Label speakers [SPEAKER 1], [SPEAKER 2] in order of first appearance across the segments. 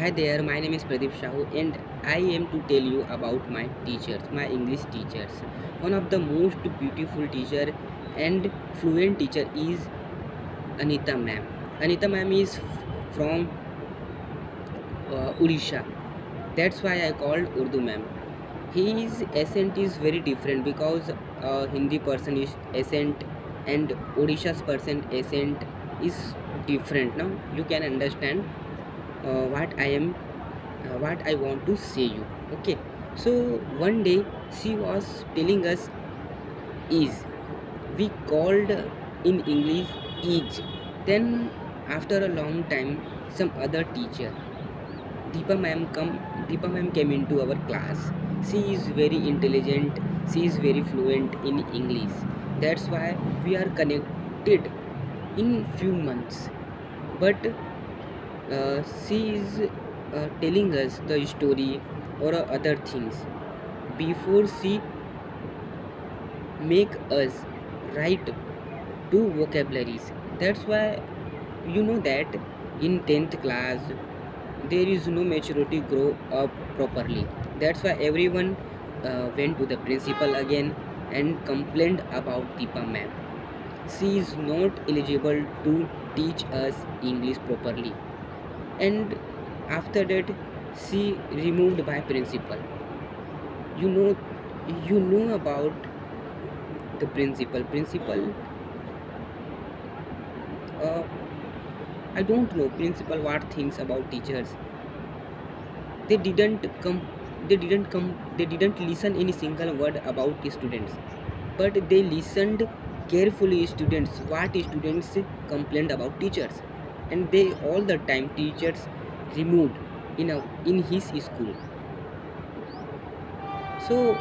[SPEAKER 1] Hi there, my name is Pradeep Shahu and I am to tell you about my teachers, my English teachers. One of the most beautiful teacher and fluent teacher is Anita ma'am. Anita ma'am is from Odisha. That's why I called Urdu ma'am. His accent is very different because Hindi person is accent and Odisha's person accent is different. Now you can understand what I want to say you. Okay, so one day she was telling us is we called in English is. Then after a long time, some other teacher Deepa ma'am come Deepa ma'am came into our class. She is very intelligent. She is very fluent in English. That's why we are connected in few months. But she is telling us the story or other things before she make us write two vocabularies. That's why you know that in 10th class there is no maturity grow up properly. That's why everyone went to the principal again and complained about Deepa ma'am. She is not eligible to teach us English properly, and after that she removed by principal. you know you know about the principal uh, I don't know principal what thinks about teachers. they didn't come they didn't listen any single word about students, but they listened carefully students what students complained about teachers, and they all the time teachers removed in his school. So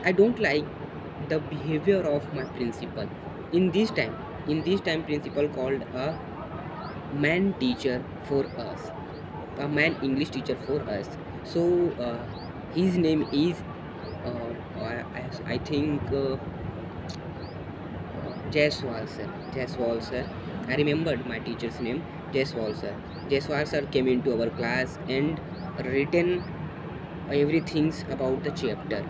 [SPEAKER 1] I don't like the behavior of my principal. In this time principal called a man teacher for us, a man English teacher for us. So his name is I think Jaiswal sir. Jaiswal sir, I remembered my teacher's name. Jaiswal sir. Jaiswal sir came into our class and written everything about the chapter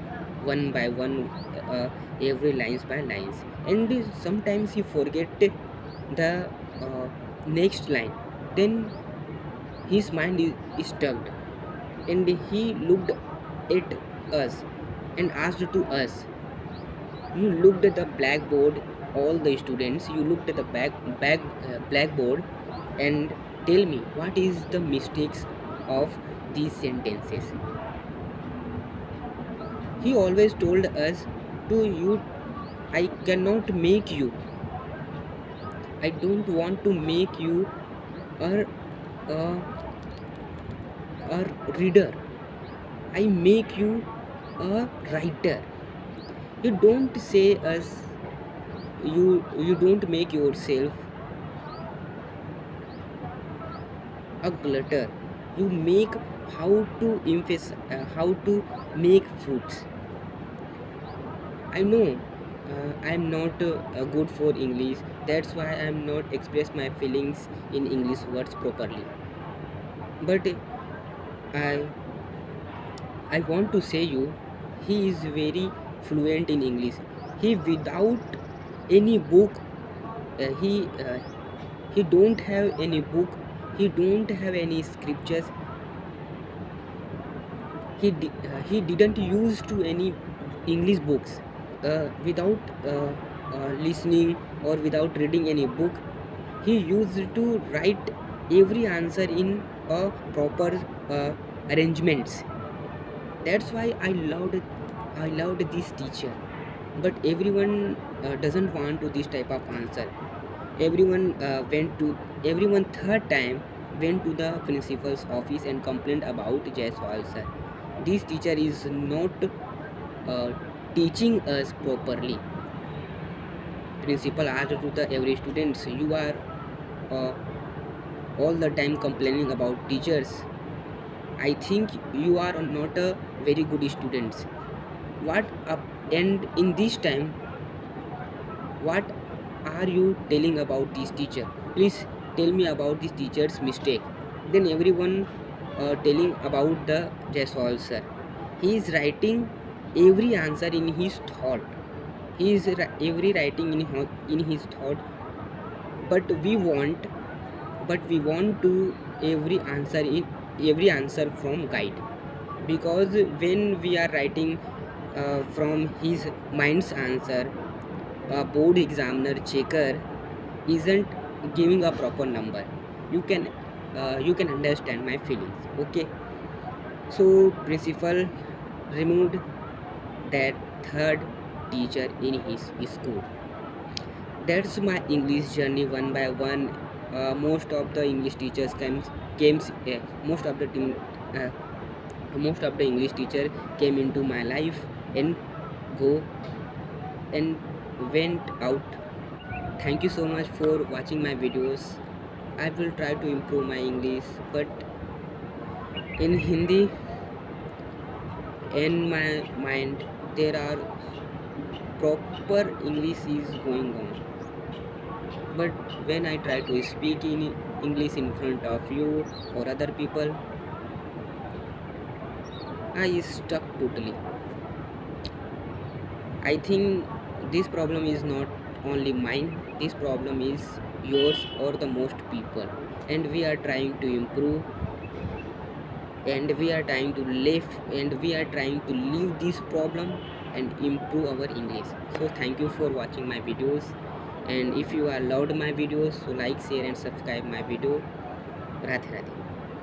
[SPEAKER 1] one by one, uh, every lines by lines, and sometimes he forget the next line. Then his mind is stuck, and he looked at us and asked to us, you looked at the blackboard, all the students, you looked at the blackboard and tell me what is the mistakes of these sentences. He always told us to you, I cannot make you, I don't want to make you a, a, a reader, I make you a writer. You don't say us, you don't make yourself a glutton. You make how to emphasize, how to make fruits. I know I'm not good for English. That's why I'm not express my feelings in English words properly. But I I want to say you, he is very fluent in English. He without any book, he he don't have any book. He don't have any scriptures. He didn't use to any English books. Without listening or without reading any book, he used to write every answer in a proper uh, arrangements. That's why I loved this teacher. But everyone doesn't want to this type of answer. Everyone third time went to the principal's office and complained about Jaiswal sir. This teacher is not uh, teaching us properly. Principal asked to the every students, you are uh, all the time complaining about teachers. I think you are not a very good students. What up? And in this time, what are you telling about this teacher? Please tell me about this teacher's mistake. Then everyone telling about the Jaiswal sir. He is writing every answer in his thought. He is every writing in his thought, but we want to every answer from guide, because when we are writing from his mind's answer, a board examiner checker isn't giving a proper number. You can understand my feelings, okay? So principal removed that third teacher in his school. That's my English journey one by one. Most of the English teachers came most of the team uh, most of the English teacher came into my life and go and went out. Thank you so much for watching my videos. I will try to improve my English, but in Hindi, in my mind, there are proper English is going on. But when I try to speak in English in front of you or other people, I stuck totally. I think this problem is not only mine, this problem is yours or the most people, and we are trying to improve, and we are trying to live, and we are trying to leave this problem and improve our English. So thank you for watching my videos, and if you are loved my videos, so like, share and subscribe my video. Radhe Radhe.